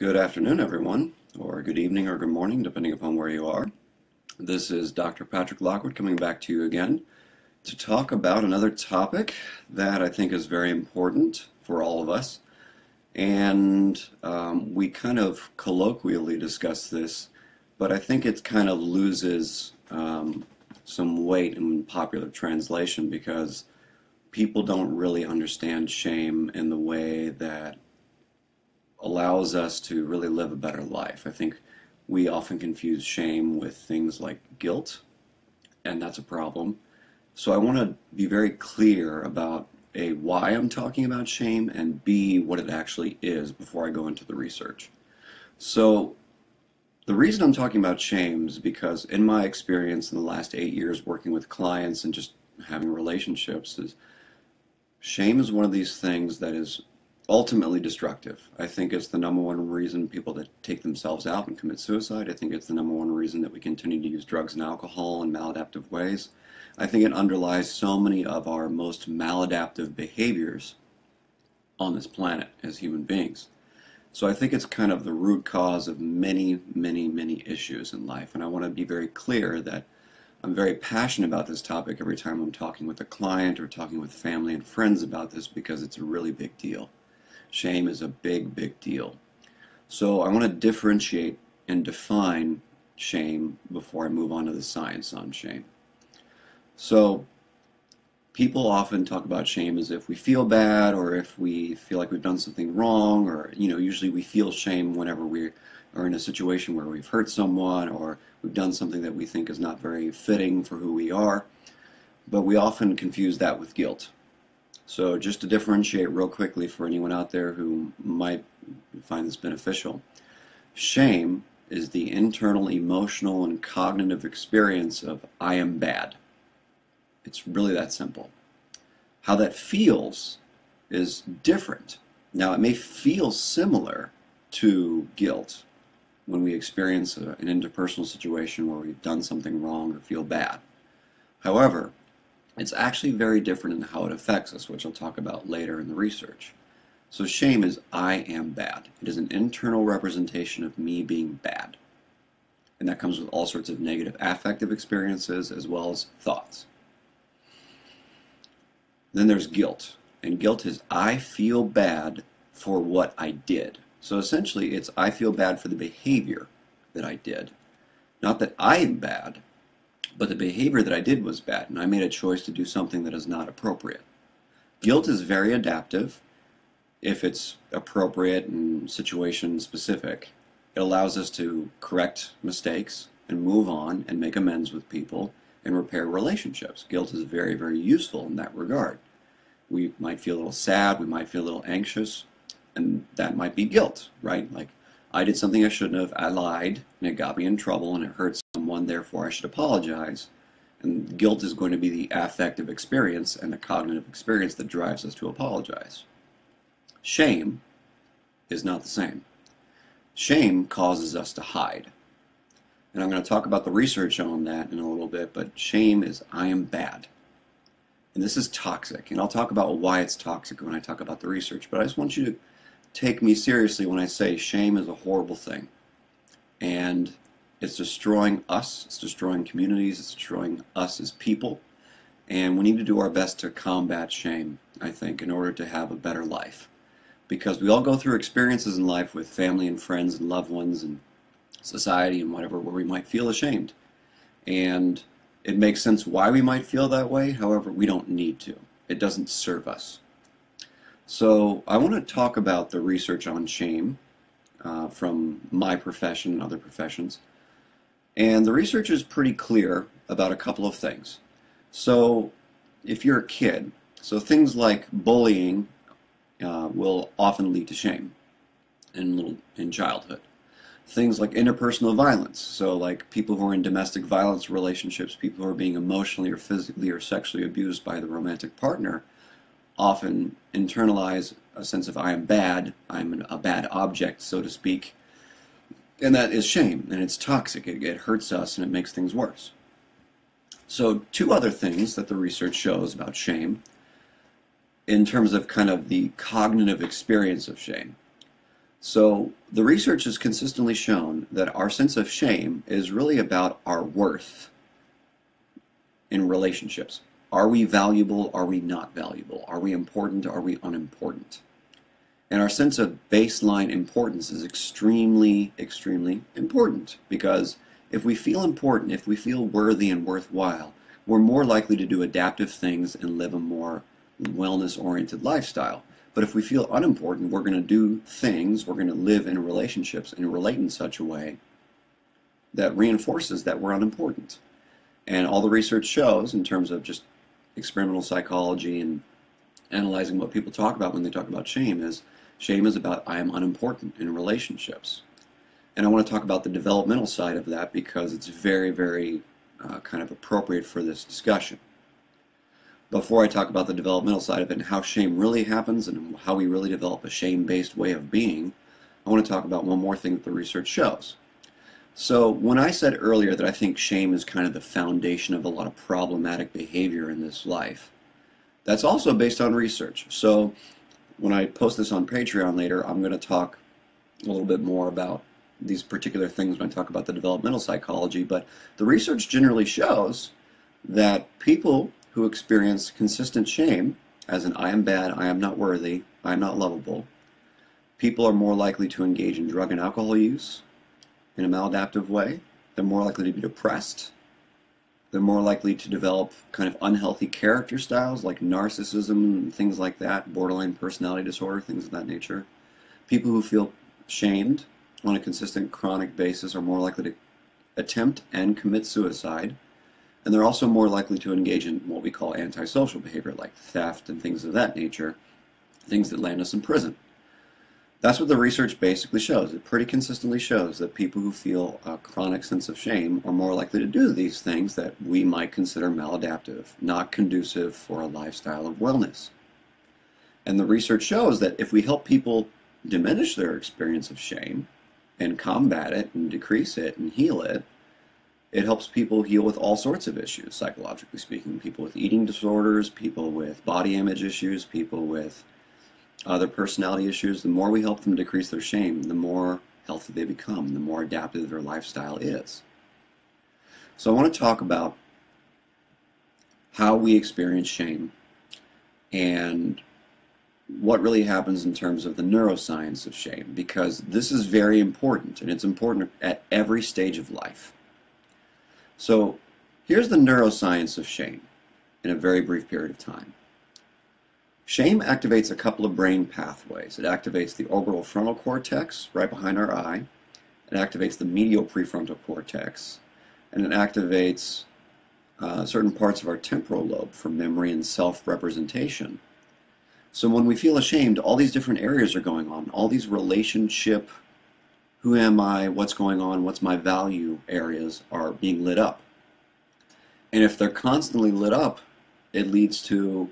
Good afternoon, everyone, or good evening or good morning, depending upon where you are. This is Dr. Patrick Lockwood coming back to you again to talk about another topic that I think is very important for all of us. And we kind of colloquially discuss this, but I think it kind of loses some weight in popular translation because people don't really understand shame in the way that allows us to really live a better life. I think we often confuse shame with things like guilt, and that's a problem. So I want to be very clear about A, why I'm talking about shame, and B, what it actually is before I go into the research. So the reason I'm talking about shame is because in my experience in the last 8 years working with clients and just having relationships, is shame is one of these things that is ultimately destructive. I think it's the number one reason people that take themselves out and commit suicide. I think it's the number one reason that we continue to use drugs and alcohol in maladaptive ways. I think it underlies so many of our most maladaptive behaviors on this planet as human beings. So I think it's kind of the root cause of many, many, many issues in life. And I want to be very clear that I'm very passionate about this topic every time I'm talking with a client or talking with family and friends about this because it's a really big deal. Shame is a big, big deal. So I want to differentiate and define shame before I move on to the science on shame. So people often talk about shame as if we feel bad or if we feel like we've done something wrong, or usually we feel shame whenever we are in a situation where we've hurt someone or we've done something that we think is not very fitting for who we are. But we often confuse that with guilt. So just to differentiate real quickly for anyone out there who might find this beneficial, shame is the internal emotional and cognitive experience of I am bad. It's really that simple. How that feels is different. Now it may feel similar to guilt when we experience an interpersonal situation where we've done something wrong or feel bad. However, it's actually very different in how it affects us, which I'll talk about later in the research. So shame is I am bad. It is an internal representation of me being bad. And that comes with all sorts of negative affective experiences as well as thoughts. Then there's guilt. And guilt is I feel bad for what I did. So essentially it's I feel bad for the behavior that I did. Not that I am bad, but the behavior that I did was bad, and I made a choice to do something that is not appropriate. Guilt is very adaptive if it's appropriate and situation specific. It allows us to correct mistakes and move on and make amends with people and repair relationships. Guilt is very, very useful in that regard. We might feel a little sad, we might feel a little anxious, and that might be guilt, right? Like, I did something I shouldn't have, I lied, and it got me in trouble, and it hurt someone, therefore I should apologize. And guilt is going to be the affective experience and the cognitive experience that drives us to apologize. Shame is not the same. Shame causes us to hide. And I'm going to talk about the research on that in a little bit, but shame is I am bad. And this is toxic, and I'll talk about why it's toxic when I talk about the research, but I just want you to take me seriously when I say shame is a horrible thing. And it's destroying us, it's destroying communities, it's destroying us as people. And we need to do our best to combat shame, I think, in order to have a better life. Because we all go through experiences in life with family and friends and loved ones and society and whatever where we might feel ashamed. And it makes sense why we might feel that way, however, we don't need to. It doesn't serve us. So I want to talk about the research on shame from my profession and other professions. And the research is pretty clear about a couple of things. So if you're a kid, so things like bullying will often lead to shame in childhood. Things like interpersonal violence, so like people who are in domestic violence relationships, people who are being emotionally or physically or sexually abused by the romantic partner, often internalize a sense of I am bad, I'm a bad object, so to speak, and that is shame, and it's toxic, it hurts us and it makes things worse. So two other things that the research shows about shame in terms of kind of the cognitive experience of shame. So the research has consistently shown that our sense of shame is really about our worth in relationships. Are we valuable? Are we not valuable? Are we important? Are we unimportant? And our sense of baseline importance is extremely, extremely important, because if we feel important, if we feel worthy and worthwhile, we're more likely to do adaptive things and live a more wellness-oriented lifestyle. But if we feel unimportant, we're going to do things, we're going to live in relationships and relate in such a way that reinforces that we're unimportant. And all the research shows, in terms of just experimental psychology and analyzing what people talk about when they talk about shame is about I am unimportant in relationships. And I want to talk about the developmental side of that because it's very, very kind of appropriate for this discussion. Before I talk about the developmental side of it and how shame really happens and how we really develop a shame-based way of being, I want to talk about one more thing that the research shows. So when I said earlier that I think shame is kind of the foundation of a lot of problematic behavior in this life, that's also based on research. So when I post this on Patreon later, I'm going to talk a little bit more about these particular things when I talk about the developmental psychology, but the research generally shows that people who experience consistent shame, as in I am bad, I am not worthy, I am not lovable, people are more likely to engage in drug and alcohol use in a maladaptive way. They're more likely to be depressed. They're more likely to develop kind of unhealthy character styles like narcissism and things like that, borderline personality disorder, things of that nature. People who feel shamed on a consistent chronic basis are more likely to attempt and commit suicide. And they're also more likely to engage in what we call antisocial behavior, like theft and things of that nature, things that land us in prison. That's what the research basically shows. It pretty consistently shows that people who feel a chronic sense of shame are more likely to do these things that we might consider maladaptive, not conducive for a lifestyle of wellness. And the research shows that if we help people diminish their experience of shame and combat it and decrease it and heal it, it helps people heal with all sorts of issues, psychologically speaking. People with eating disorders, people with body image issues, people with other personality issues. The more we help them decrease their shame, the more healthy they become, the more adaptive their lifestyle is. So I want to talk about how we experience shame and what really happens in terms of the neuroscience of shame, because this is very important, and it's important at every stage of life. So here's the neuroscience of shame in a very brief period of time. Shame activates a couple of brain pathways. It activates the orbital frontal cortex right behind our eye. It activates the medial prefrontal cortex. And it activates certain parts of our temporal lobe for memory and self-representation. So when we feel ashamed, all these different areas are going on. All these relationship, who am I, what's going on, what's my value areas are being lit up. And if they're constantly lit up, it leads to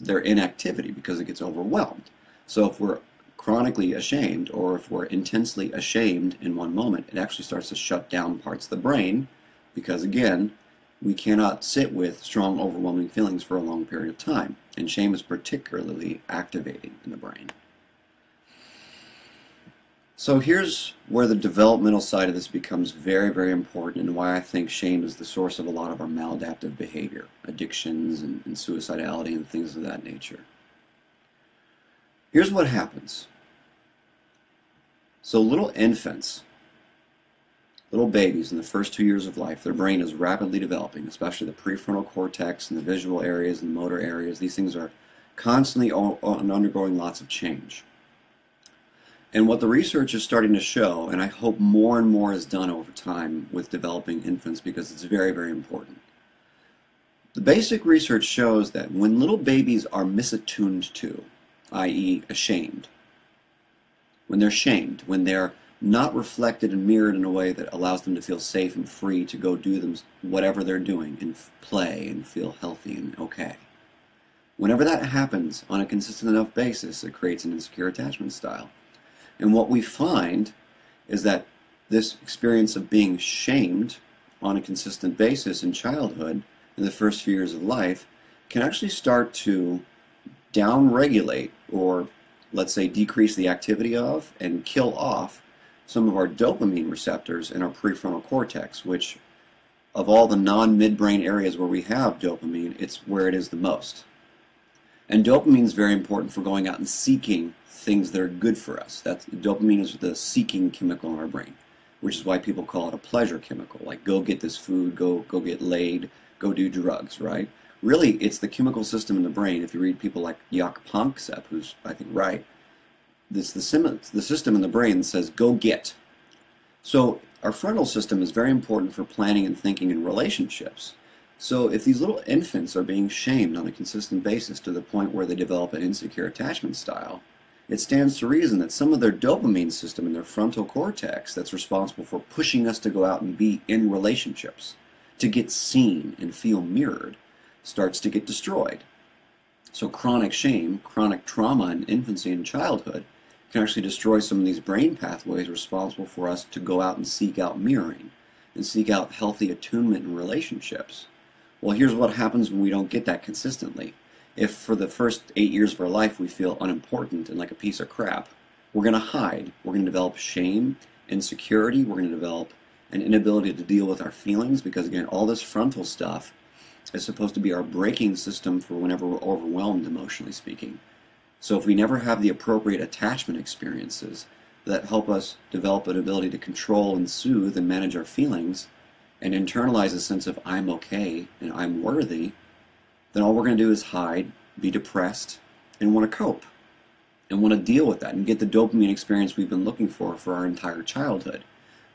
their inactivity because it gets overwhelmed. So if we're chronically ashamed, or if we're intensely ashamed in one moment, it actually starts to shut down parts of the brain because, again, we cannot sit with strong, overwhelming feelings for a long period of time. And shame is particularly activating in the brain. So here's where the developmental side of this becomes very, very important, and why I think shame is the source of a lot of our maladaptive behavior, addictions and suicidality and things of that nature. Here's what happens. So little infants, little babies in the first 2 years of life, their brain is rapidly developing, especially the prefrontal cortex and the visual areas and the motor areas. These things are constantly undergoing lots of change. And what the research is starting to show, and I hope more and more is done over time with developing infants because it's very, very important. The basic research shows that when little babies are misattuned to, i.e. ashamed, when they're shamed, when they're not reflected and mirrored in a way that allows them to feel safe and free to go do them whatever they're doing and play and feel healthy and okay. Whenever that happens on a consistent enough basis, it creates an insecure attachment style. And what we find is that this experience of being shamed on a consistent basis in childhood, in the first few years of life, can actually start to downregulate or let's say, decrease the activity of and kill off some of our dopamine receptors in our prefrontal cortex, which of all the non-midbrain areas where we have dopamine, it's where it is the most. And dopamine is very important for going out and seeking things that are good for us. Dopamine is the seeking chemical in our brain, which is why people call it a pleasure chemical, like go get this food, go get laid, go do drugs, right? Really, it's the chemical system in the brain. If you read people like Jaak Panksepp, who's, I think, right, it's the system in the brain that says go get. So our frontal system is very important for planning and thinking in relationships. So if these little infants are being shamed on a consistent basis to the point where they develop an insecure attachment style, it stands to reason that some of their dopamine system in their frontal cortex that's responsible for pushing us to go out and be in relationships, to get seen and feel mirrored, starts to get destroyed. So chronic shame, chronic trauma in infancy and childhood can actually destroy some of these brain pathways responsible for us to go out and seek out mirroring and seek out healthy attunement in relationships. Well, here's what happens when we don't get that consistently. If for the first 8 years of our life we feel unimportant and like a piece of crap, we're going to hide. We're going to develop shame, insecurity. We're going to develop an inability to deal with our feelings because, again, all this frontal stuff is supposed to be our braking system for whenever we're overwhelmed, emotionally speaking. So if we never have the appropriate attachment experiences that help us develop an ability to control and soothe and manage our feelings and internalize a sense of I'm okay and I'm worthy, then all we're going to do is hide, be depressed, and want to cope, and want to deal with that and get the dopamine experience we've been looking for our entire childhood.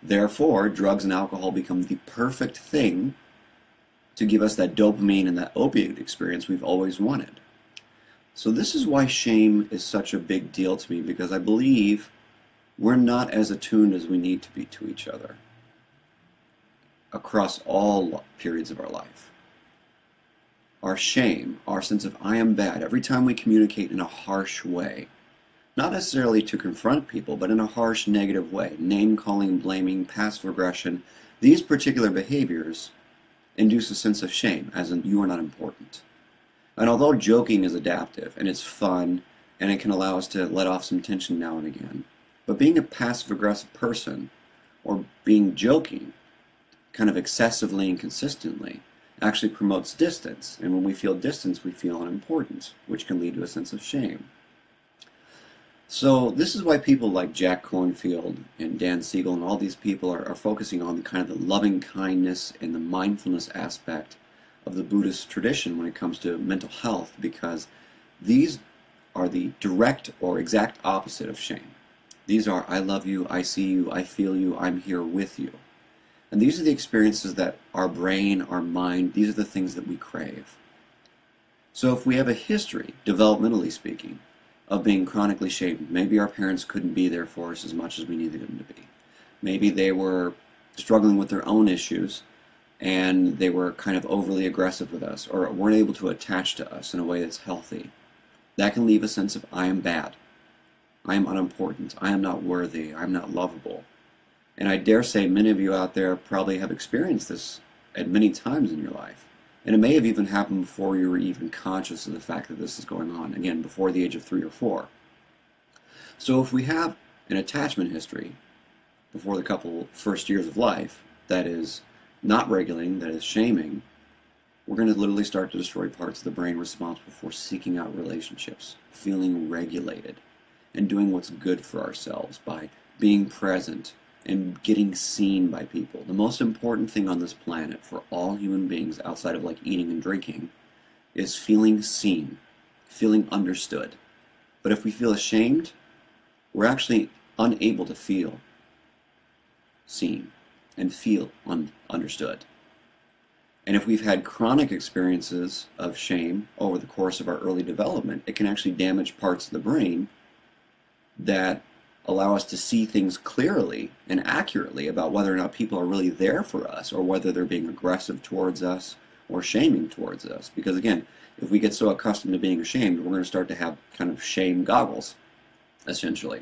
Therefore, drugs and alcohol become the perfect thing to give us that dopamine and that opiate experience we've always wanted. So this is why shame is such a big deal to me, because I believe we're not as attuned as we need to be to each other across all periods of our life. Our shame, our sense of I am bad, every time we communicate in a harsh way, not necessarily to confront people, but in a harsh, negative way, name-calling, blaming, passive aggression, these particular behaviors induce a sense of shame, as in you are not important. And although joking is adaptive, and it's fun, and it can allow us to let off some tension now and again, but being a passive-aggressive person, or being joking, kind of excessively and consistently, actually promotes distance, and when we feel distance, we feel unimportant, which can lead to a sense of shame. So this is why people like Jack Kornfield and Dan Siegel and all these people are focusing on kind of the loving kindness and the mindfulness aspect of the Buddhist tradition when it comes to mental health, because these are the direct or exact opposite of shame. These are I love you, I see you, I feel you, I'm here with you. And these are the experiences that our brain, our mind, these are the things that we crave. So if we have a history, developmentally speaking, of being chronically shamed, maybe our parents couldn't be there for us as much as we needed them to be. Maybe they were struggling with their own issues and they were kind of overly aggressive with us or weren't able to attach to us in a way that's healthy. That can leave a sense of I am bad, I am unimportant, I am not worthy, I am not lovable. And I dare say many of you out there probably have experienced this at many times in your life. And it may have even happened before you were even conscious of the fact that this is going on, again, before the age of 3 or 4. So if we have an attachment history before the couple first years of life that is not regulating, that is shaming, we're going to literally start to destroy parts of the brain responsible for seeking out relationships, feeling regulated, and doing what's good for ourselves by being present, and getting seen by people. The most important thing on this planet for all human beings outside of like eating and drinking is feeling seen, feeling understood. But if we feel ashamed, we're actually unable to feel seen and feel understood. And if we've had chronic experiences of shame over the course of our early development, it can actually damage parts of the brain that allow us to see things clearly and accurately about whether or not people are really there for us or whether they're being aggressive towards us or shaming towards us. Because again, if we get so accustomed to being ashamed, we're going to start to have kind of shame goggles, essentially.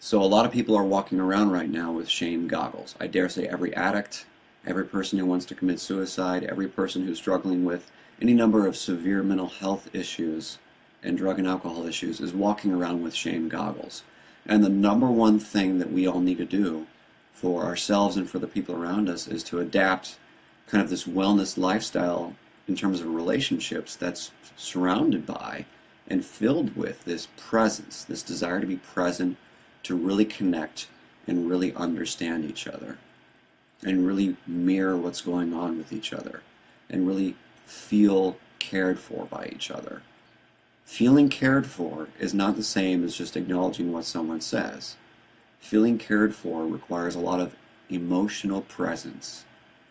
So a lot of people are walking around right now with shame goggles. I dare say every addict, every person who wants to commit suicide, every person who's struggling with any number of severe mental health issues and drug and alcohol issues is walking around with shame goggles. And the number one thing that we all need to do for ourselves and for the people around us is to adapt kind of this wellness lifestyle in terms of relationships that's surrounded by and filled with this presence, this desire to be present, to really connect and really understand each other, and really mirror what's going on with each other, and really feel cared for by each other. Feeling cared for is not the same as just acknowledging what someone says. Feeling cared for requires a lot of emotional presence.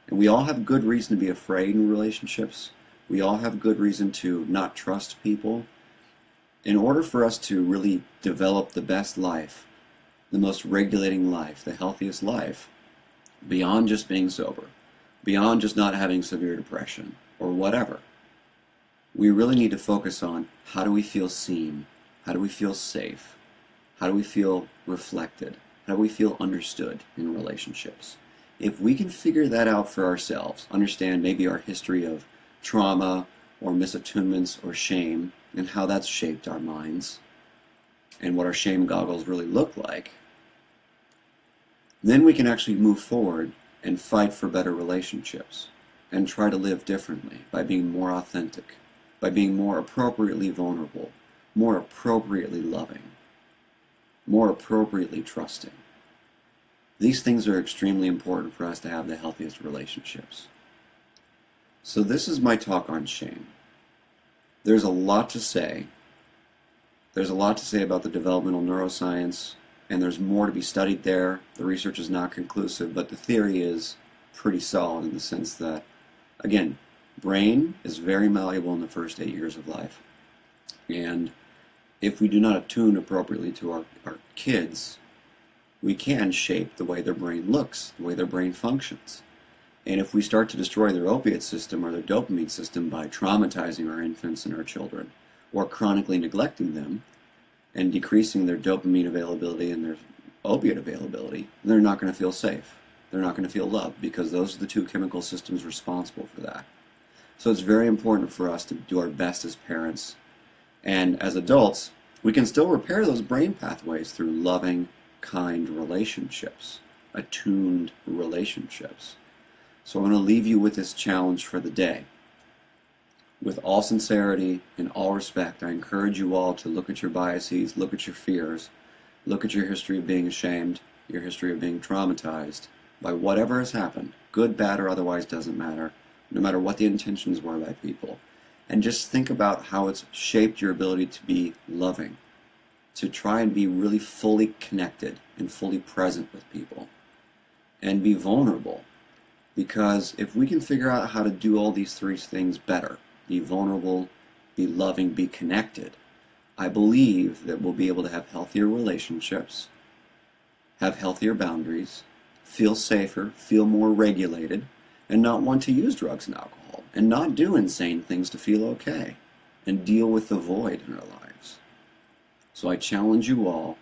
And we all have good reason to be afraid in relationships. We all have good reason to not trust people. In order for us to really develop the best life, the most regulating life, the healthiest life, beyond just being sober, beyond just not having severe depression or whatever, we really need to focus on how do we feel seen, how do we feel safe, how do we feel reflected, how do we feel understood in relationships. If we can figure that out for ourselves, understand maybe our history of trauma or misattunements or shame and how that's shaped our minds and what our shame goggles really look like, then we can actually move forward and fight for better relationships and try to live differently by being more authentic, by being more appropriately vulnerable, more appropriately loving, more appropriately trusting. These things are extremely important for us to have the healthiest relationships. So this is my talk on shame. There's a lot to say. There's a lot to say about the developmental neuroscience, and there's more to be studied there. The research is not conclusive, but the theory is pretty solid in the sense that, again, brain is very malleable in the first 8 years of life. And if we do not attune appropriately to our kids, we can shape the way their brain looks, the way their brain functions. And if we start to destroy their opiate system or their dopamine system by traumatizing our infants and our children, or chronically neglecting them and decreasing their dopamine availability and their opiate availability, they're not going to feel safe. They're not going to feel loved, because those are the two chemical systems responsible for that. So it's very important for us to do our best as parents. And as adults, we can still repair those brain pathways through loving, kind relationships, attuned relationships. So I'm going to leave you with this challenge for the day. With all sincerity and all respect, I encourage you all to look at your biases, look at your fears, look at your history of being ashamed, your history of being traumatized by whatever has happened, good, bad, or otherwise, doesn't matter, no matter what the intentions were by people. And just think about how it's shaped your ability to be loving, to try and be really fully connected and fully present with people, and be vulnerable. Because if we can figure out how to do all these three things better, be vulnerable, be loving, be connected, I believe that we'll be able to have healthier relationships, have healthier boundaries, feel safer, feel more regulated, and not want to use drugs and alcohol, and not do insane things to feel okay, and deal with the void in our lives. So I challenge you all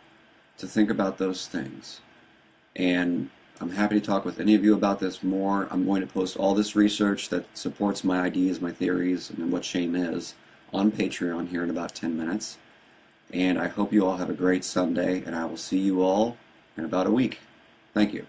to think about those things. And I'm happy to talk with any of you about this more. I'm going to post all this research that supports my ideas, my theories, and what shame is on Patreon here in about 10 minutes. And I hope you all have a great Sunday, and I will see you all in about a week. Thank you.